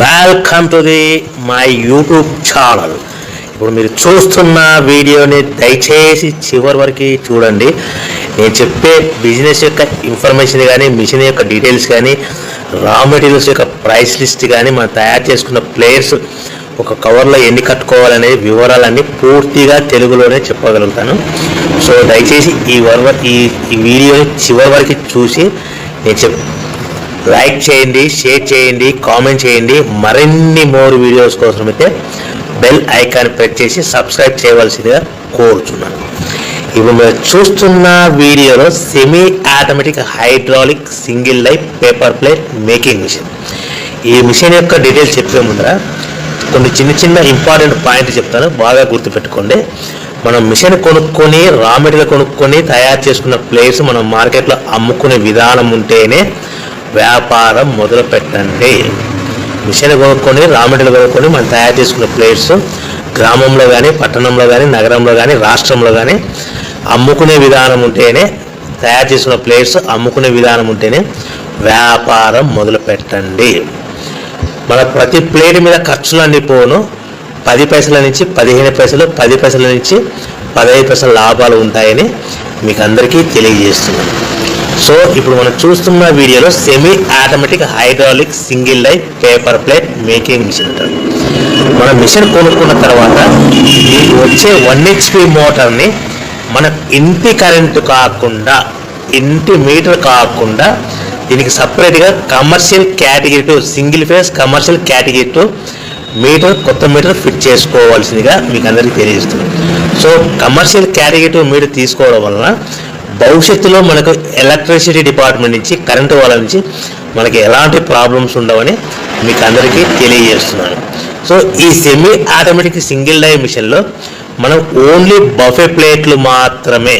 Welcome to my YouTube channel. ఇప్పుడు మీరు చూస్తున్న వీడియోని దయచేసి చివరి వరకు చూడండి. నేను చెప్పే బిజినెస్ యొక్క ఇన్ఫర్మేషన్ కానీ, మిషన్ యొక్క డీటెయిల్స్ కానీ, రా మెటీరియల్స్ యొక్క ప్రైస్ లిస్ట్ కానీ, మనం తయారు చేసుకున్న ప్లేయర్స్ ఒక కవర్లో ఎన్ని కట్టుకోవాలనే వివరాలన్నీ పూర్తిగా తెలుగులోనే చెప్పగలుగుతాను. సో దయచేసి ఈ వీడియోని చివరి వరకు చూసి నేను లైక్ చేయండి, షేర్ చేయండి, కామెంట్ చేయండి. మరిన్ని మోర్ వీడియోస్ కోసం అయితే బెల్ ఐకాన్ ప్రెస్ చేసి సబ్స్క్రైబ్ చేయవలసిందిగా కోరుచున్నాను. ఇప్పుడు మీరు చూస్తున్న వీడియోలో semi automatic hydraulic single life paper plate making machine. ఈ మిషన్ యొక్క డీటెయిల్స్ చెప్పే ముందర కొన్ని చిన్న ఇంపార్టెంట్ పాయింట్ చెప్తాను, బాగా గుర్తుపెట్టుకోండి. మనం మిషన్ కొనుక్కొని, రా మెటీరియల్ కొనుక్కొని తయారు చేసుకున్న ప్లేస్ మనం మార్కెట్లో అమ్ముకునే విధానం ఉంటేనే వ్యాపారం మొదలు పెట్టండి. మిషన్ కొనుక్కొని, రా మెటీరియల్ కొనుక్కొని మనం తయారు చేసుకున్న ప్లేట్స్ గ్రామంలో కానీ, పట్టణంలో కానీ, నగరంలో కానీ, రాష్ట్రంలో కానీ అమ్ముకునే విధానం ఉంటేనే, తయారు చేసుకున్న ప్లేట్స్ అమ్ముకునే విధానం ఉంటేనే వ్యాపారం మొదలు పెట్టండి. మన ప్రతి ప్లేట్ మీద ఖర్చులు అన్ని పోను 10 పైసల నుంచి 15 పైసలు, 10 పైసల నుంచి 15 పైసల లాభాలు ఉంటాయని మీకు అందరికీ తెలియజేస్తున్నాను. సో ఇప్పుడు మనం చూస్తున్న వీడియోలో semi automatic hydraulic single life paper plate making machine ఉంటుంది. మన మిషన్ కొనుక్కున్న తర్వాత వచ్చే 1 HP మోటార్ని మన ఇంటి కరెంటు కాకుండా, ఇంటి మీటర్ కాకుండా దీనికి సపరేట్గా commercial category 2 single phase commercial category 2 meter, కొత్త మీటర్ ఫిట్ చేసుకోవాల్సిందిగా మీకు అందరికీ తెలియజేస్తుంది. సో కమర్షియల్ కేటగిరీ 2 మీటర్ తీసుకోవడం వలన భవిష్యత్తులో మనకు ఎలక్ట్రిసిటీ డిపార్ట్మెంట్ నుంచి, కరెంటు వాళ్ళ నుంచి మనకి ఎలాంటి ప్రాబ్లమ్స్ ఉండవని మీకు అందరికీ తెలియజేస్తున్నాను. సో ఈ సెమీ ఆటోమేటిక్ సింగిల్ డై మిషన్లో మనం ఓన్లీ బఫే ప్లేట్లు మాత్రమే,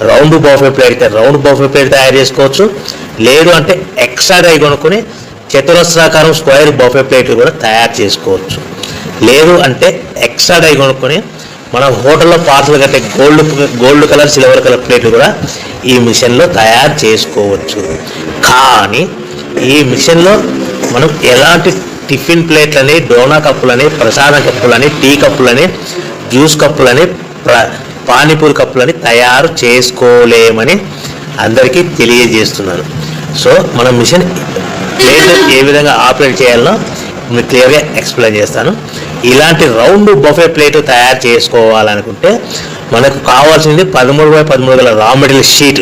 రౌండ్ బఫే ప్లేట్ అయితే రౌండ్ బఫే ప్లేట్ తయారు చేసుకోవచ్చు. లేదు అంటే ఎక్స్ట్రా డై కొనుక్కొని చతురస్రాకారం స్క్వేర్ బఫే ప్లేట్లు కూడా తయారు చేసుకోవచ్చు. లేదు అంటే ఎక్స్ట్రా డై కొనుక్కొని మనం హోటల్లో పార్సల్ కట్టే గోల్డ్ కలర్, సిల్వర్ కలర్ ప్లేట్లు కూడా ఈ మిషన్లో తయారు చేసుకోవచ్చు. కానీ ఈ మిషన్లో మనం ఎలాంటి టిఫిన్ ప్లేట్లని, డోనా కప్పులని, ప్రసాదం కప్పులని, టీ కప్పులని, జ్యూస్ కప్పులని, పానీపూరి కప్పులని తయారు చేసుకోలేమని అందరికీ తెలియజేస్తున్నాను. సో మన మిషన్ ప్లేట్ ఏ విధంగా ఆపరేట్ చేయాలో మీకు క్లియర్గా ఎక్స్ప్లెయిన్ చేస్తాను. ఇలాంటి రౌండ్ బఫే ప్లేట్ తయారు చేసుకోవాలనుకుంటే మనకు కావాల్సింది 13x13 గల raw material sheet,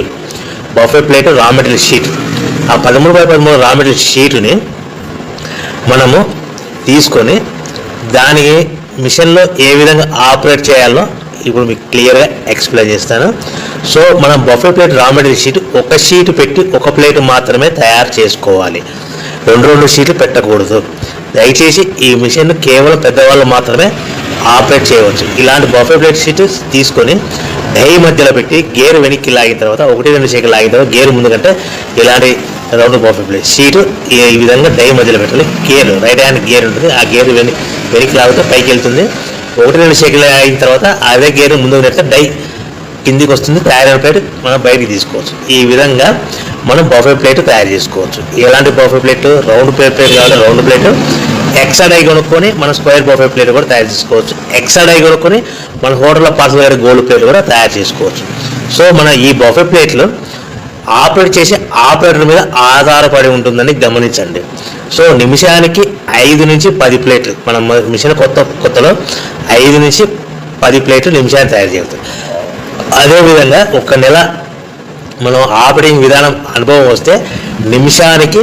buffet plate raw material sheet. ఆ 13x13 రా మెటీరియల్ షీటుని మనము తీసుకొని దానికి మిషన్లో ఏ విధంగా ఆపరేట్ చేయాలో ఇప్పుడు మీకు క్లియర్గా ఎక్స్ప్లెయిన్ చేస్తాను. సో మనం buffet plate raw material sheet ఒక షీట్ పెట్టి ఒక ప్లేట్ మాత్రమే తయారు చేసుకోవాలి, 2 షీట్లు పెట్టకూడదు. దయచేసి ఈ మిషన్ కేవలం పెద్దవాళ్ళు మాత్రమే ఆపరేట్ చేయవచ్చు. ఇలాంటి బఫే ప్లేట్ షీట్ తీసుకొని డై మధ్యలో పెట్టి గేర్ వెనక్కి లాగిన తర్వాత 1-2 సెకండ్లు లాగిన తర్వాత గేర్ ముందు కంటే ఇలాంటి రౌండ్ బఫే ప్లేట్ షీట్ ఈ విధంగా డై మధ్యలో పెట్టాలి. గేర్ రైట్ హ్యాండ్ గేర్ ఉంటుంది, ఆ గేర్ వెనక్కి లాగితే పైకి వెళ్తుంది. 1-2 సెకండ్లు అయిన తర్వాత అదే గేర్ ముందుకు నెడితే డై కిందికి వస్తుంది. తయారైన ప్లేట్ మనం బయటికి తీసుకోవచ్చు. ఈ విధంగా మనం బఫే ప్లేట్ తయారు చేసుకోవచ్చు. ఎలాంటి బఫే ప్లేట్, రౌండ్ ప్లేట్ కావాలి, రౌండ్ ప్లేట్. ఎక్స్ట్రా డై కొనుక్కొని మనం స్క్వేర్ బఫే ప్లేట్ కూడా తయారు చేసుకోవచ్చు. ఎక్స్ట్రా డై కొనుక్కొని మన హోటల్లో పార్సల్ గారి గోల్డ్ ప్లేట్ కూడా తయారు చేసుకోవచ్చు. సో మన ఈ బఫే ప్లేట్లు ఆపరేట్ చేసే ఆపరేటర్ మీద ఆధారపడి ఉంటుందని గమనించండి. సో నిమిషానికి 5 నుంచి 10 ప్లేట్లు, మనం మిషన్ కొత్తలో 5 నుంచి 10 ప్లేట్లు నిమిషానికి తయారు చేస్తాం. అదేవిధంగా 1 నెల మనం ఆపరేటింగ్ విధానం అనుభవం వస్తే నిమిషానికి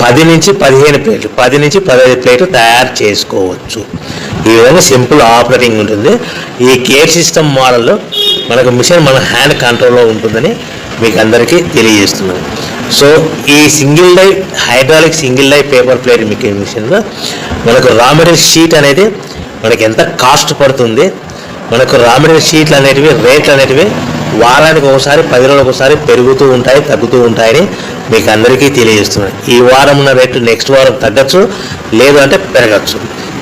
10 నుంచి 15 ప్లేట్లు, 10 నుంచి 15 ప్లేట్లు తయారు చేసుకోవచ్చు. ఈ విధంగా సింపుల్ ఆపరేటింగ్ ఉంటుంది. ఈ గేర్ సిస్టమ్ మోడల్లో మనకు మిషన్ మన హ్యాండ్ కంట్రోల్లో ఉంటుందని మీకు అందరికీ తెలియజేస్తున్నాను. సో ఈ single die hydraulic single die paper plate making మిషన్లో మనకు రా మెటీరియల్ షీట్ అనేది మనకి ఎంత కాస్ట్ పడుతుంది, మనకు రా మెటీరియల్ షీట్లు అనేటివి, రేట్లు అనేటివి వారానికి ఒకసారి, 10 రోజులకు ఒకసారి పెరుగుతూ ఉంటాయి, తగ్గుతూ ఉంటాయని మీకు అందరికీ తెలియజేస్తున్నాను. ఈ వారం ఉన్న రేటు నెక్స్ట్ వారం తగ్గచ్చు, లేదు అంటే పెరగచ్చు.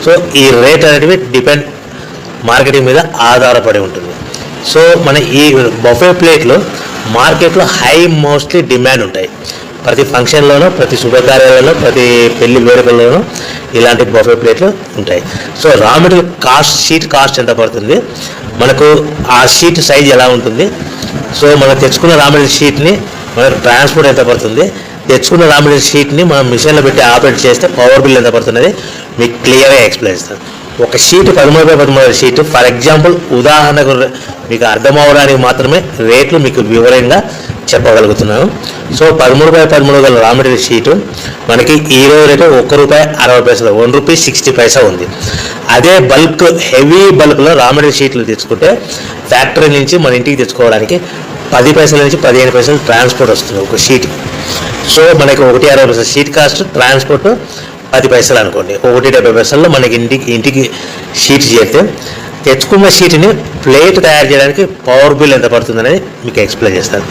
సో ఈ రేట్ అనేటివి డిపెండ్ మార్కెటింగ్ మీద ఆధారపడి ఉంటుంది. సో మన ఈ బఫే ప్లేట్లు మార్కెట్లో మోస్ట్లీ డిమాండ్ ఉంటాయి. ప్రతి ఫంక్షన్లోనూ, ప్రతి శుభకార్యాలలో, ప్రతి పెళ్లి వేడుకల్లోనూ ఇలాంటి బఫే ప్లేట్లు ఉంటాయి. So raw material cost, sheet cost ఎంత పడుతుంది, మనకు ఆ షీట్ సైజ్ ఎలా ఉంటుంది, సో మనం తెచ్చుకున్న రా మెటీరియల్ షీట్ని మనకు ట్రాన్స్పోర్ట్ ఎంత పడుతుంది, తెచ్చుకున్న రా మెటీరియల్ షీట్ని మనం మిషన్లో పెట్టి ఆపరేట్ చేస్తే పవర్ బిల్ ఎంత పడుతున్నది మీకు క్లియర్గా ఎక్స్ప్లెయిన్ చేస్తాను. ఒక sheet 13x13 sheet, for example ఉదాహరణకు మీకు అర్థం అవడానికి మాత్రమే రేట్లు మీకు వివరంగా చెప్పగలుగుతున్నాను. సో 13x13 గల రా మెటీరియల్ షీటు మనకి ఈరోజు రేటు ₹1.60, ₹1.60 ఉంది. అదే బల్క్, హెవీ బల్క్లో రా మెటీరియల్ షీట్లు తెచ్చుకుంటే ఫ్యాక్టరీ నుంచి మన ఇంటికి తెచ్చుకోవడానికి 10 పైసల నుంచి 15 పైసలు ట్రాన్స్పోర్ట్ వస్తుంది ఒక షీట్. సో మనకి ₹1.60 షీట్ కాస్ట్, ట్రాన్స్పోర్ట్ 10 పైసలు అనుకోండి, ₹1.70 మనకి ఇంటికి షీట్ చేస్తే తెచ్చుకున్న షీట్ని ప్లేట్ తయారు చేయడానికి పవర్ బిల్ ఎంత పడుతుంది అనేది మీకు ఎక్స్ప్లెయిన్ చేస్తాను.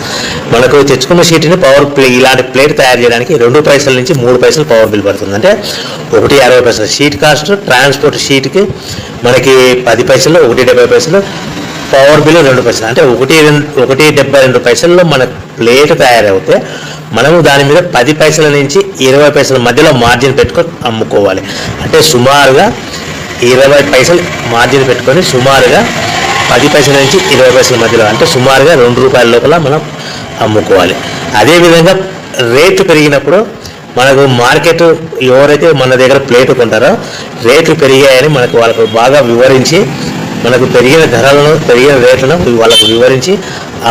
మనకు తెచ్చుకున్న షీట్ని ఇలాంటి ప్లేట్ తయారు చేయడానికి 2 పైసల నుంచి 3 పైసలు పవర్ బిల్ పడుతుంది. అంటే ₹1.60 షీట్ కాస్ట్, ట్రాన్స్పోర్ట్ షీట్కి మనకి 10 పైసలు, ₹1.70 పవర్ బిల్ 2 పైసలు, అంటే ₹1.72 మన ప్లేట్ తయారవుతే మనము దాని మీద 10 పైసల నుంచి 20 పైసల మధ్యలో మార్జిన్ పెట్టుకొని అమ్ముకోవాలి. అంటే సుమారుగా 20 పైసలు మార్జిన్ పెట్టుకొని సుమారుగా 10 పైసల నుంచి 20 పైసల మధ్యలో, అంటే సుమారుగా ₹2 లోపల మనం అమ్ముకోవాలి. అదేవిధంగా రేట్లు పెరిగినప్పుడు మనకు మార్కెట్ ఎవరైతే మన దగ్గర ప్లేట్ కొంటారో రేట్లు పెరిగాయని వాళ్ళకు బాగా వివరించి, మనకు పెరిగిన ధరలను, పెరిగిన రేట్లను వాళ్ళకు వివరించి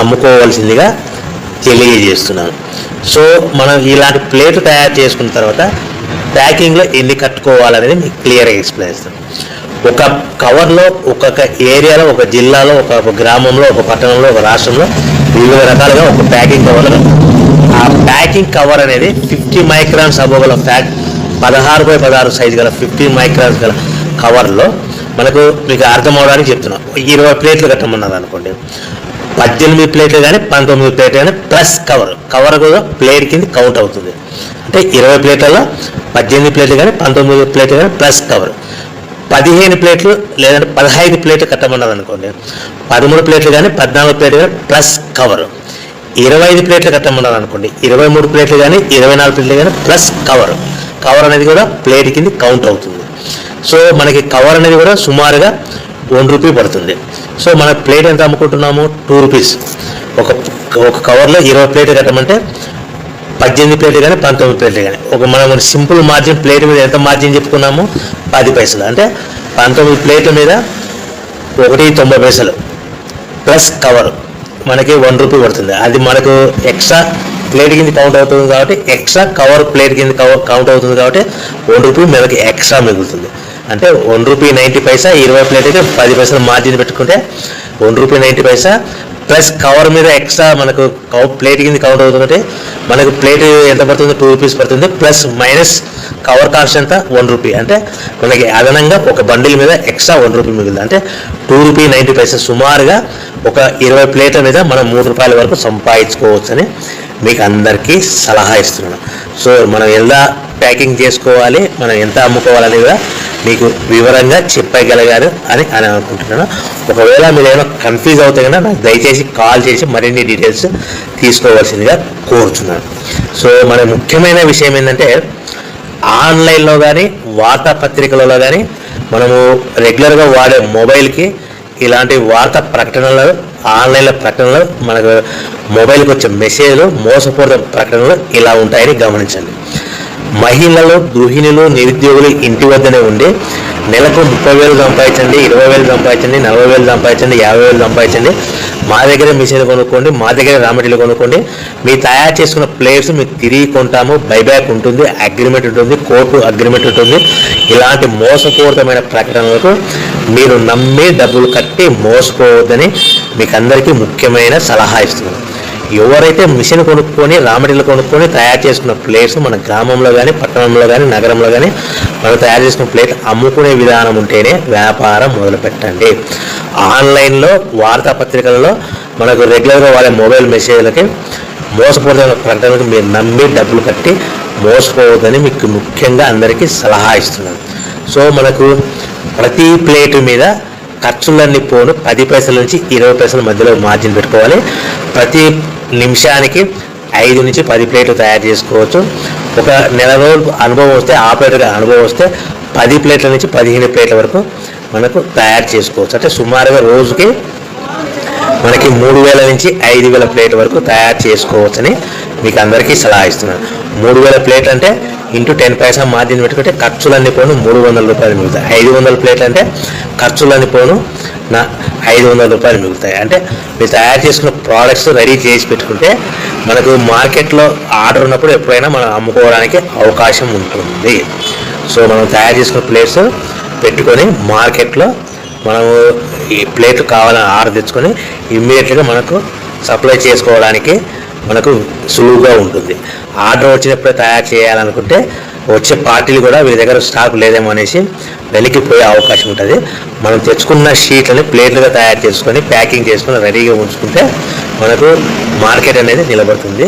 అమ్ముకోవాల్సిందిగా తెలియజేస్తున్నాను. సో మనం ఇలాంటి ప్లేట్ తయారు చేసుకున్న తర్వాత ప్యాకింగ్లో ఎన్ని కట్టుకోవాలనేది మీకు క్లియర్గా ఎక్స్ప్లెయిన్ చేస్తాను. ఒక కవర్లో, ఒక్కొక్క ఏరియాలో, ఒక జిల్లాలో, ఒక గ్రామంలో, ఒక పట్టణంలో, ఒక రాష్ట్రంలో వివిధ రకాలుగా ఒక ప్యాకింగ్ కవర్లు. ఆ ప్యాకింగ్ కవర్ అనేది 50 మైక్రాన్స్ అబోగల 16x16 సైజు గల 50 మైక్రాన్స్ గల కవర్లో మనకు మీకు అర్థం అవడానికి చెప్తున్నాం. 20 ప్లేట్లు కట్టమన్నది అనుకోండి, 18 ప్లేట్లు కానీ 19 ప్లేట్లు కానీ ప్లస్ కవర్ కూడా ప్లేట్ కింద కౌంట్ అవుతుంది. అంటే 20 ప్లేట్లలో 18 ప్లేట్లు కానీ 19 ప్లేట్లు కానీ ప్లస్ కవర్. 15 ప్లేట్లు లేదంటే 15 ప్లేట్లు కట్టమన్నది అనుకోండి, 13 ప్లేట్లు కానీ 14 ప్లేట్లు కానీ ప్లస్ కవర్. 25 ప్లేట్లు కట్టమన్నది అనుకోండి, 23 ప్లేట్లు కానీ 24 ప్లేట్లు కానీ ప్లస్ కవర్ అనేది కూడా ప్లేట్ కింద కౌంట్ అవుతుంది. సో మనకి కవర్ అనేది కూడా సుమారుగా ₹1 పడుతుంది. సో మన ప్లేట్ ఎంత అమ్ముకుంటున్నాము, ₹2. ఒక కవర్లో 20 ప్లేట్లు కట్టమంటే 18 ప్లేట్లు కానీ 19 ప్లేట్లు కానీ మనం సింపుల్ మార్జిన్ ప్లేట్ మీద ఎంత మార్జిన్ చెప్పుకున్నాము, 10 పైసలు. అంటే 19 ప్లేట్ల మీద ₹1.90 ప్లస్ కవర్ మనకి ₹1 పడుతుంది. అది మనకు ఎక్స్ట్రా ప్లేట్ కింద కౌంట్ అవుతుంది కాబట్టి, ఎక్స్ట్రా కవర్ ప్లేట్ కింద కౌంట్ అవుతుంది కాబట్టి ₹1 మనకి ఎక్స్ట్రా మిగులుతుంది. అంటే ₹1.90, 20 ప్లేట్ అయితే 10 పైసలు మార్జిన్ పెట్టుకుంటే ₹1.90 ప్లస్ కవర్ మీద ఎక్స్ట్రా మనకు ప్లేట్ కింద కౌంట్ అవుతుందంటే మనకు ప్లేట్ ఎంత పడుతుంది, ₹2 పడుతుంది. ప్లస్ మైనస్ కవర్ కాస్ట్ ఎంత, ₹1. అంటే మనకి అదనంగా ఒక బండిల్ మీద ఎక్స్ట్రా ₹1 మిగులుతుంది. అంటే ₹2.90 సుమారుగా ఒక 20 ప్లేట్ల మీద మనం ₹3 వరకు సంపాదించుకోవచ్చని మీకు అందరికీ సలహా ఇస్తున్నాను. సో మనం ఎలా ప్యాకింగ్ చేసుకోవాలి, మనం ఎంత అమ్ముకోవాలని కూడా మీకు వివరంగా చెప్పగలిగారు అని అనుకుంటున్నాను. ఒకవేళ మీరు ఏమైనా కన్ఫ్యూజ్ అవుతే కనుక నాకు దయచేసి కాల్ చేసి మరిన్ని డీటెయిల్స్ తీసుకోవాల్సిందిగా కోరుచున్నాను. సో మన ముఖ్యమైన విషయం ఏంటంటే, ఆన్లైన్లో కానీ వార్తాపత్రికలలో కానీ మనము రెగ్యులర్గా వాడే మొబైల్కి ఇలాంటి వార్తా ప్రకటనలు, ఆన్లైన్లో ప్రకటనలు, మనకు మొబైల్కి వచ్చే మెసేజ్లు, మోసపూరిత ప్రకటనలు ఇలా ఉంటాయని గమనించండి. మహిళలు, గృహిణులు, నిరుద్యోగులు ఇంటి వద్దనే ఉండి నెలకు 30,000 సంపాదించండి, 20,000 సంపాదించండి, 40,000 సంపాదించండి, 50,000 సంపాదించండి, మా దగ్గర మిషన్ కొనుక్కోండి, మా దగ్గర రా మెటీరియల్ కొనుక్కోండి, మీ తయారు చేసుకున్న ప్లేట్స్ మీకు తిరిగి కొంటాము, బైబ్యాక్ ఉంటుంది, అగ్రిమెంట్ ఉంటుంది, కోర్టు అగ్రిమెంట్ ఉంటుంది. ఇలాంటి మోసపూరితమైన ప్రకటనలకు మీరు నమ్మి డబ్బులు కట్టి మోసపోవద్దని మీకు అందరికీ ముఖ్యమైన సలహా ఇస్తున్నాను. ఎవరైతే మిషన్ కొనుక్కొని, రా మెటీరియల్ కొనుక్కొని తయారు చేసుకున్న ప్లేట్స్ మన గ్రామంలో కానీ, పట్టణంలో కానీ, నగరంలో కానీ మనం తయారు చేసుకున్న ప్లేట్ అమ్ముకునే విధానం ఉంటేనే వ్యాపారం మొదలు పెట్టండి. ఆన్లైన్లో వార్తాపత్రికలలో మనకు రెగ్యులర్గా వాడే మొబైల్ మెసేజ్లకి మోసపూరితమైన ప్రకటనలకు మీరు నమ్మి డబ్బులు కట్టి మోసపోవద్దని మీకు ముఖ్యంగా అందరికీ సలహా ఇస్తున్నాను. సో మనకు ప్రతి ప్లేటు మీద ఖర్చులన్నీ పోను 10 పైసల నుంచి 20 పైసల మధ్యలో మార్జిన్ పెట్టుకోవాలి. ప్రతి నిమిషానికి 5 నుంచి 10 ప్లేట్లు తయారు చేసుకోవచ్చు. ఒక నెల రోజులు అనుభవం వస్తే, ఆపరేటర్గా అనుభవం వస్తే 10 ప్లేట్ల నుంచి 15 ప్లేట్ల వరకు మనకు తయారు చేసుకోవచ్చు. అంటే సుమారుగా రోజుకి మనకి 3000 నుంచి 5000 ప్లేట్ల వరకు తయారు చేసుకోవచ్చని మీకు అందరికీ సలహా ఇస్తున్నాను. 3000 ప్లేట్లు అంటే ఇంటూ 10 పైసా మార్జిన్ పెట్టుకుంటే ఖర్చులన్నీ పోను 300 రూపాయలు మిగులుతాయి. 500 ప్లేట్లు అంటే ఖర్చులన్నీ పోను 500 రూపాయలు మిగులుతాయి. అంటే మీరు తయారు చేసుకున్న ప్రోడక్ట్స్ రెడీ చేసి పెట్టుకుంటే మనకు మార్కెట్లో ఆర్డర్ ఉన్నప్పుడు ఎప్పుడైనా మనం అమ్ముకోవడానికి అవకాశం ఉంటుంది. సో మనం తయారు చేసుకున్న ప్లేట్స్ పెట్టుకొని మార్కెట్లో మనము ఈ ప్లేట్లు కావాలని ఆర్డర్ తెచ్చుకొని ఇమ్మీడియట్గా మనకు సప్లై చేసుకోవడానికి మనకు సులువుగా ఉంటుంది. ఆర్డర్ వచ్చినప్పుడే తయారు చేయాలనుకుంటే వచ్చే పార్టీలు కూడా వీరి దగ్గర స్టాక్ లేదేమో అనేసి వెలికిపోయే అవకాశం ఉంటుంది. మనం తెచ్చుకున్న షీట్లని ప్లేట్లుగా తయారు చేసుకొని ప్యాకింగ్ చేసుకొని రెడీగా ఉంచుకుంటే మనకు మార్కెట్ అనేది నిలబడుతుంది.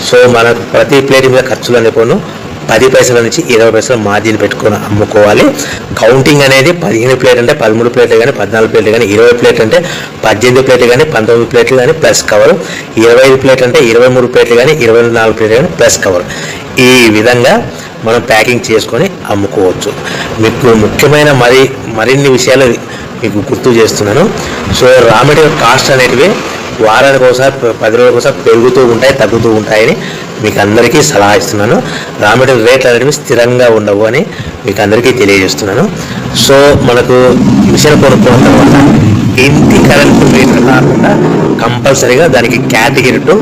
సో మనకు ప్రతి ప్లేట్ మీద ఖర్చులు అనేపోను 10 పైసల నుంచి 20 పైసలు మార్జిన్ పెట్టుకొని అమ్ముకోవాలి. కౌంటింగ్ అనేది 15 ప్లేట్ అంటే 13 ప్లేట్లు కానీ 14 ప్లేట్లు కానీ, 20 ప్లేట్ అంటే 18 ప్లేట్లు కానీ 19 ప్లేట్లు కానీ ప్లస్ కవర్, 25 ప్లేట్లు అంటే 23 ప్లేట్లు కానీ 24 ప్లేట్లు కానీ ప్లస్ కవర్. ఈ విధంగా మనం ప్యాకింగ్ చేసుకొని అమ్ముకోవచ్చు. మీకు ముఖ్యమైన మరిన్ని విషయాలు మీకు గుర్తు చేస్తున్నాను. సో రా మెటీరియల్ కాస్ట్ అనేటివి వారానికి ఒకసారి 10 రోజులకు ఒకసారి పెరుగుతూ ఉంటాయి, తగ్గుతూ ఉంటాయని మీకు అందరికీ సలహా ఇస్తున్నాను. రా మెటీరియల్ రేట్లు అనేవి స్థిరంగా ఉండవు అని మీకు అందరికీ తెలియజేస్తున్నాను. సో మనకు మిషన్ కొనుక్కున్న తర్వాత ఇంటి కరెంట్ మీటర్ కాకుండా కంపల్సరీగా దానికి కేటగిరీ 2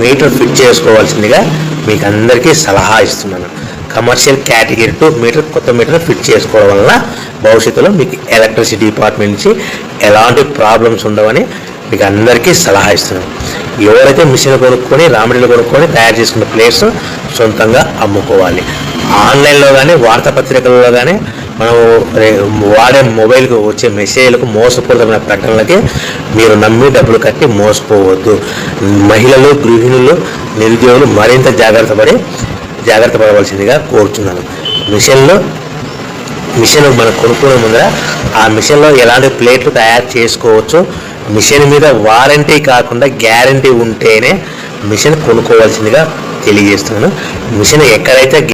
మీటర్ ఫిట్ చేసుకోవాల్సిందిగా మీకు అందరికీ సలహా ఇస్తున్నాను. కమర్షియల్ కేటగిరీ 2 మీటర్ కొత్త మీటర్ ఫిట్ చేసుకోవడం వలన భవిష్యత్తులో మీకు ఎలక్ట్రిసిటీ డిపార్ట్మెంట్ నుంచి ఎలాంటి ప్రాబ్లమ్స్ ఉండవని మీకు అందరికీ సలహా ఇస్తున్నాను. ఎవరైతే మిషన్ కొనుక్కొని రా మెటీరియల్ కొనుక్కొని తయారు చేసుకున్న ప్లేట్స్ సొంతంగా అమ్ముకోవాలి. ఆన్లైన్లో కానీ వార్తాపత్రికల్లో కానీ మనం వాడే మొబైల్కి వచ్చే మెసేజ్లకు మోసపూరితమైన ప్రకటనలకి మీరు నమ్మి డబ్బులు కట్టి మోసపోవద్దు. మహిళలు, గృహిణులు, నిరుద్యోగులు మరింత జాగ్రత్త పడవలసిందిగా కోరుతున్నాను. మిషన్ మనం కొనుక్కునే ముందర ఆ మిషన్లో ఎలాంటి ప్లేట్లు తయారు చేసుకోవచ్చు, మిషన్ మీద వారంటీ కాకుండా గ్యారంటీ ఉంటేనే మిషన్ కొనుక్కోవాల్సిందిగా తెలియజేస్తున్నాను. మిషన్ ఎక్కడైతే